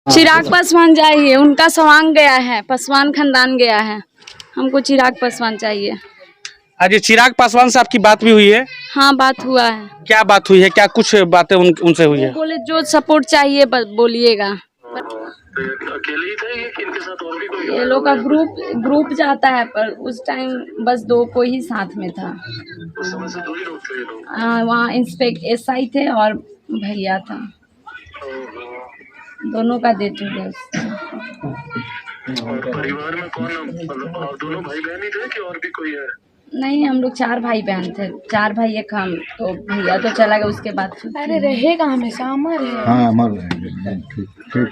चिराग पासवान चाहिए, उनका सवांग गया है, पासवान खानदान गया है, हमको चिराग पासवान चाहिए। आज ये चिराग पासवान से आपकी बात भी हुई है? हाँ, बात हुआ है। क्या बात हुई है, क्या कुछ बातें उनसे हुई है? बोले जो सपोर्ट चाहिए बोलिएगा। अकेले ही थे कि इनके साथ और भी कोई? ये लोग का ग्रुप जाता है, पर उस टाइम बस दो को ही साथ में था। उस समय से दो ही लोग थे ये लोग? वहाँ SI थे और भैया था, दोनों का डेथ हो गया। और परिवार में कौन, मतलब दोनों भाई बहन ही थे कि और भी कोई है? नहीं, हम लोग 4 भाई बहन थे, 4 भाई एक हम, तो भैया तो चला गया उसके बाद। अरे रहेगा हमेशा, अमर है। हाँ, अमर है। ठीक।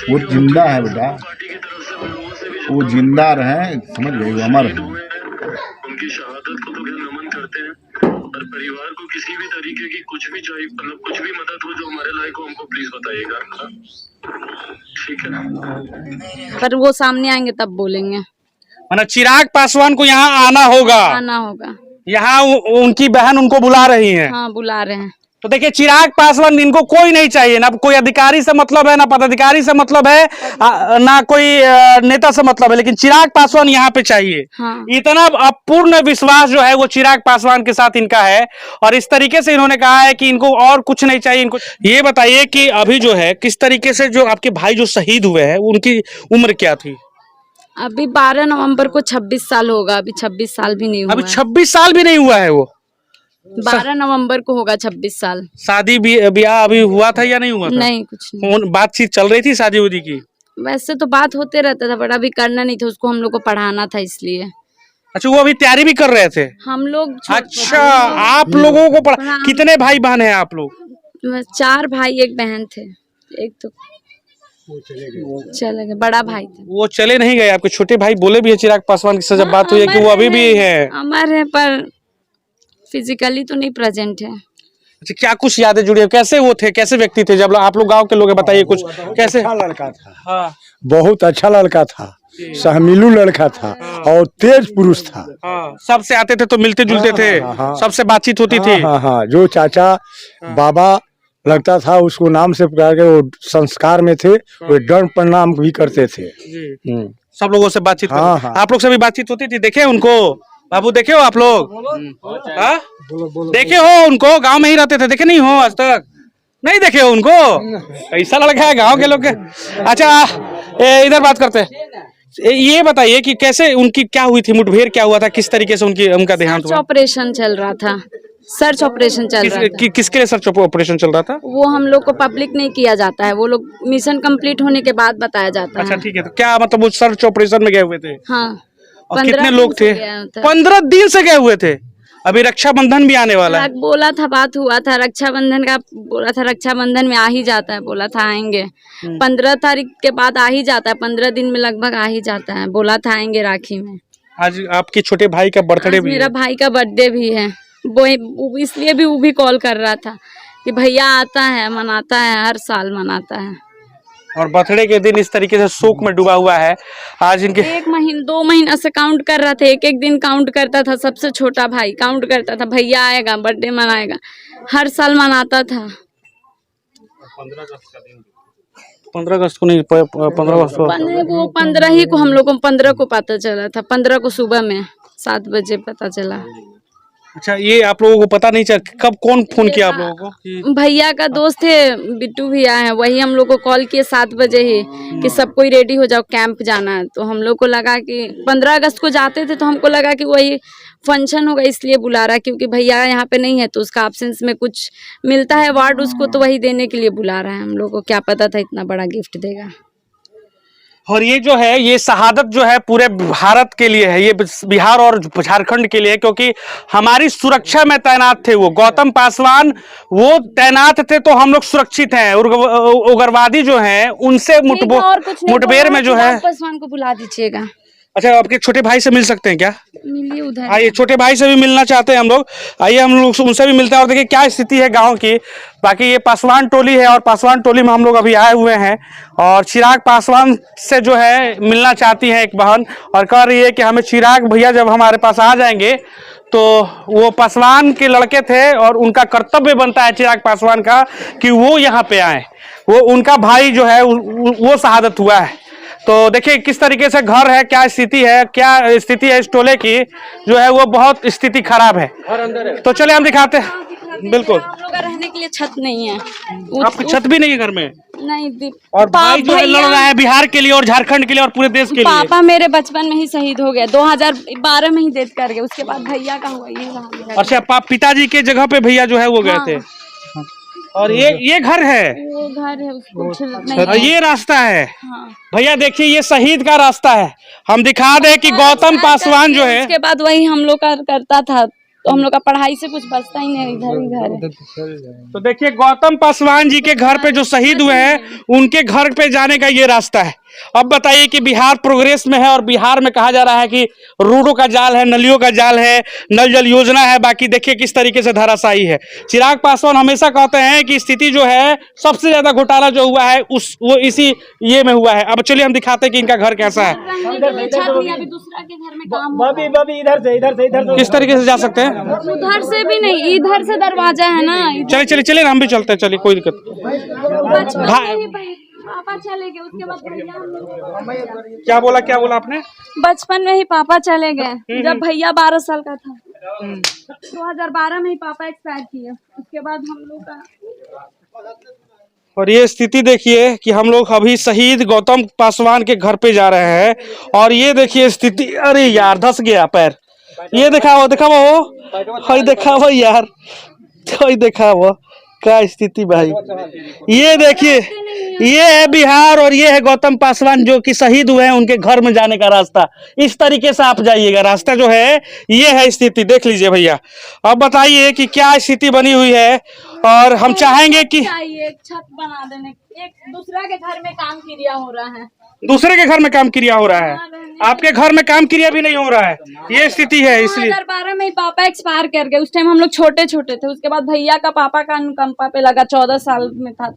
वो जिंदा है बेटा, पार्टी की तरफ से उन लोगों से भी वो जिंदा रहे, समझ गए, वो अमर है। उनकी शहादत को तो क्या नमन करते हैं, और परिवार को किसी भी तरीके की कुछ भी चाहिए, मतलब कुछ भी मदद हो जो हमारे लायक हो, हमको प्लीज बताइएगा। ठीक है ना? पर वो सामने आएंगे तब बोलेंगे। मतलब चिराग पासवान को यहाँ आना होगा, आना होगा। यहाँ उनकी बहन उनको बुला रही है। हाँ, बुला रहे हैं। तो देखिए, चिराग पासवान, इनको कोई नहीं चाहिए, ना कोई अधिकारी से मतलब है, ना पदाधिकारी से मतलब है, ना कोई नेता से मतलब है, लेकिन चिराग पासवान यहाँ पे चाहिए। हाँ। इतना अपूर्ण विश्वास जो है वो चिराग पासवान के साथ इनका है, और इस तरीके से इन्होंने कहा है कि इनको और कुछ नहीं चाहिए। इनको ये बताइए कि अभी जो है किस तरीके से जो आपके भाई जो शहीद हुए हैं उनकी उम्र क्या थी? अभी 12 नवंबर को 26 साल होगा, अभी 26 साल भी नहीं हुआ। अभी 26 साल भी नहीं हुआ है वो। 12 नवंबर को होगा 26 साल। शादी ब्याह अभी हुआ था या नहीं हुआ था? नहीं, कुछ नहीं। बातचीत चल रही थी शादी उदी की? वैसे तो बात होते रहता था, बट अभी करना नहीं था, उसको हम लोग को पढ़ाना था इसलिए। अच्छा, वो अभी तैयारी भी कर रहे थे? हम लोग अच्छा, आप लोगों को कितने भाई बहन हैं आप लोग? 4 भाई 1 बहन थे, एक तो चले गए, बड़ा भाई थे। वो चले नहीं गए, आपके छोटे भाई बोले भी है चिराग पासवान की जब बात हुई है कि वो अभी भी है। अमर है, पर फिजिकली तो नहीं प्रेजेंट है। अच्छा, क्या कुछ यादें जुड़ी है? कैसे वो थे, कैसे व्यक्ति थे? जब आप लोग गांव के लोग हैं, बताइए कुछ। कैसे? अच्छा लड़का था। हाँ, बहुत अच्छा लड़का था, सहमिलू लड़का था और तेज पुरुष था। हाँ, सबसे आते थे तो मिलते जुलते थे, सबसे बातचीत होती थी। हाँ, जो चाचा बाबा लगता था उसको नाम से पुकार के, वो संस्कार में थे, वो दंड प्रणाम भी करते थे। सब लोगों से बातचीत हाँ। आप लोग से भी बातचीत होती थी? देखे उनको बाबू, देखे हो आप लोग? हाँ? देखे हो उनको? गांव में ही रहते थे, देखे नहीं हो आज तक? नहीं देखे हो उनको? ऐसा लड़का है गांव के लोग के। अच्छा, इधर बात करते हैं। ये बताइए कि कैसे उनकी क्या हुई थी, मुठभेड़ क्या हुआ था, किस तरीके से उनका देहांत हुआ? ऑपरेशन चल रहा था, सर्च ऑपरेशन चल रहा था। किसके लिए सर्च ऑपरेशन चल रहा था? वो हम लोग को पब्लिक नहीं किया जाता है, वो लोग मिशन कंप्लीट होने के बाद बताया जाता है। अच्छा, ठीक है। तो क्या मतलब वो सर्च ऑपरेशन में गए हुए थे? हाँ। और कितने लोग थे? 15 दिन से गए हुए थे। अभी रक्षाबंधन भी आने वाला है। बोला था, बात हुआ था रक्षाबंधन का, बोला था रक्षाबंधन में आ ही जाता है, बोला था आएंगे। 15 तारीख के बाद आ ही जाता है, 15 दिन में लगभग आ ही जाता है, बोला था आएंगे राखी में। आज आपके छोटे भाई का बर्थडे भी है? मेरा भाई का बर्थडे भी है, वो इसलिए भी वो भी कॉल कर रहा था कि भैया आता है, मनाता है, हर साल मनाता है। और बर्थडे के दिन इस तरीके से शोक में डूबा हुआ है। आज इनके 1 महीना 2 महीना से काउंट कर रहा था, एक दिन काउंट करता था, सबसे छोटा भाई काउंट करता था, भैया आएगा, बर्थडे मनाएगा, हर साल मनाता था। 15 अगस्त को नहीं, 15 अगस्त को 15 ही को हम लोग को 15 को पता चला था, 15 को सुबह में 7 बजे पता चला। अच्छा, ये आप लोगों को पता नहीं चला कब, कौन फोन किया आप लोगों को? भैया का दोस्त थे, बिट्टू भैया है, वही हम लोग को कॉल किए 7 बजे ही कि सब कोई रेडी हो जाओ, कैंप जाना है। तो हम लोग को लगा कि 15 अगस्त को जाते थे, तो हमको लगा कि वही फंक्शन होगा इसलिए बुला रहा है, क्योंकि भैया यहाँ पे नहीं है तो उसका एब्सेंस में कुछ मिलता है अवार्ड उसको, तो वही देने के लिए बुला रहा है। हम लोग को क्या पता था इतना बड़ा गिफ्ट देगा। और ये जो है, ये शहादत जो है पूरे भारत के लिए है, ये बिहार और झारखंड के लिए, क्योंकि हमारी सुरक्षा में तैनात थे वो गौतम पासवान, वो तैनात थे तो हम लोग सुरक्षित हैं। उग्रवादी जो हैं उनसे मुठभेड़ में जो है। पासवान को बुला दीजिएगा। अच्छा, आपके छोटे भाई से मिल सकते हैं क्या? मिलिए उधर। आइए, छोटे भाई से भी मिलना चाहते हैं हम लोग, आइए हम लोग उनसे भी मिलते हैं और देखिए क्या स्थिति है गांव की। बाकी ये पासवान टोली है और पासवान टोली में हम लोग अभी आए हुए हैं, और चिराग पासवान से जो है मिलना चाहती है एक बहन, और कह रही है कि हमें चिराग भैया जब हमारे पास आ जाएंगे तो वो पासवान के लड़के थे और उनका कर्तव्य बनता है चिराग पासवान का कि वो यहाँ पे आए। वो उनका भाई जो है वो शहादत हुआ है। तो देखिए किस तरीके से घर है, क्या स्थिति है इस टोले की, जो है वो बहुत स्थिति खराब है। तो चले हम दिखाते हैं। बिल्कुल, हम लोग का रहने के लिए छत नहीं है। आपकी छत भी नहीं है घर में, नहीं। और भाई जो है लड़ रहा है बिहार के लिए और झारखंड के लिए और पूरे देश के लिए। पापा मेरे बचपन में ही शहीद हो गए, 2012 में ही डेथ कर गए। उसके बाद भैया का हुआ ये रहा। अच्छा, पिताजी के जगह पे भैया जो है वो गए थे। और ये घर है, वो घर है, उसको कुछ नहीं और ये रास्ता है। हाँ। भैया देखिए ये शहीद का रास्ता है। हम दिखा दें कि गौतम पासवान जो है, उसके बाद वही हम लोग का करता था, तो हम लोग का पढ़ाई से कुछ बचता ही नहीं, इधर ही घर है। तो देखिए गौतम पासवान जी के घर पे जो शहीद हुए हैं उनके घर पे जाने का ये रास्ता है। अब बताइए कि बिहार प्रोग्रेस में है और बिहार में कहा जा रहा है कि रोडों का जाल है, नलियों का जाल है, नल जल योजना है, बाकी देखिए किस तरीके से धराशायी है। चिराग पासवान हमेशा कहते हैं कि स्थिति जो है सबसे ज्यादा घोटाला जो हुआ है वो इसी ये में हुआ है। अब चलिए हम दिखाते हैं कि इनका घर कैसा है। अभी दूसरा के घर में काम इधर से किस तरीके से जा सकते हैं? उधर से भी नहीं, इधर से दरवाजा है ना। चलिए हम भी चलते हैं, चलिए कोई दिक्कत। बचपन में ही पापा चले गए, उसके बाद भैया हम लोग क्या बोला आपने? बचपन में ही पापा चले गए, जब भैया 12 साल का था। 2012 में ही पापा एक्सपायर किए, उसके बाद हम लोग का। और ये स्थिति देखिए कि हम लोग अभी शहीद गौतम पासवान के घर पे जा रहे हैं, और ये देखिए स्थिति, अरे यार धस गया पैर। ये दिखाओ यार, देखा वो क्या स्थिति भाई। ये देखिए ये है बिहार और ये है गौतम पासवान जो कि शहीद हुए हैं, उनके घर में जाने का रास्ता। इस तरीके से आप जाइएगा, रास्ता जो है ये है स्थिति, देख लीजिए भैया। अब बताइए कि क्या स्थिति बनी हुई है, और हम चाहेंगे कि एक छत बना देने, एक दूसरा के घर में काम क्रिया हो रहा है। दूसरे के घर में काम क्रिया हो रहा है, आपके घर में काम क्रिया भी नहीं हो रहा है, ये स्थिति है। इसलिए 2012 में पापा एक्सपायर कर गए, उस टाइम हम लोग छोटे थे। उसके बाद भैया का पापा का अनुकंपा पे लगा, 14 साल में था।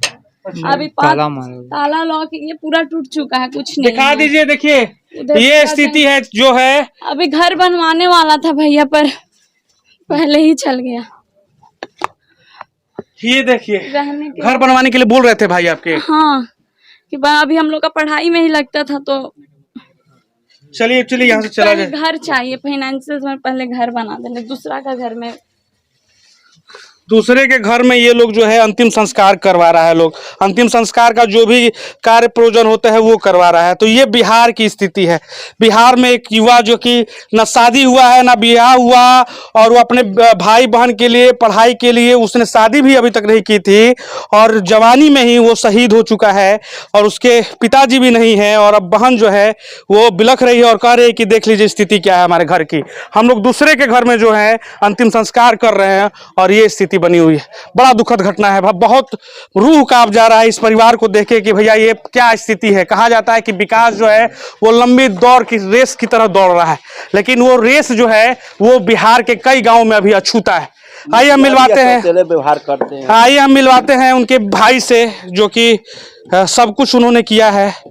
अभी ताला लॉक ये पूरा टूट चुका है, कुछ नहीं दिखा दीजिए। देखिए ये स्थिति है जो है। अभी घर बनवाने वाला था भैया, पर पहले ही चल गया। ये देखिए घर बनवाने के लिए बोल रहे थे भाई आपके। हाँ, कि अभी हम लोग का पढ़ाई में ही लगता था। तो चलिए यहाँ से चला जाए। घर चाहिए, फाइनेंशियल में पहले घर बना देने, दूसरा का घर में। दूसरे के घर में ये लोग जो है अंतिम संस्कार करवा रहा है, लोग अंतिम संस्कार का जो भी कार्य प्रयोजन होता है वो करवा रहा है। तो ये बिहार की स्थिति है। बिहार में एक युवा जो कि न शादी हुआ है न ब्याह हुआ, और वो अपने भाई बहन के लिए पढ़ाई के लिए उसने शादी भी अभी तक नहीं की थी, और जवानी में ही वो शहीद हो चुका है, और उसके पिताजी भी नहीं है, और अब बहन जो है वो बिलख रही है और कह रही है कि देख लीजिए स्थिति क्या है हमारे घर की। हम लोग दूसरे के घर में जो है अंतिम संस्कार कर रहे हैं, और ये स्थिति बनी हुई है। बड़ा दुखद घटना है, बहुत रूह कांप जा रहा है इस परिवार को देख के कि भैया ये क्या स्थिति है। कहा जाता है कि विकास जो है वो लंबी दौड़ की रेस की तरह दौड़ रहा है, लेकिन वो रेस जो है वो बिहार के कई गांवों में अभी अछूता है। आइए हम मिलवाते हैं, व्यवहार करते हैं। आइए हम मिलवाते हैं उनके भाई से, जो कि सब कुछ उन्होंने किया है।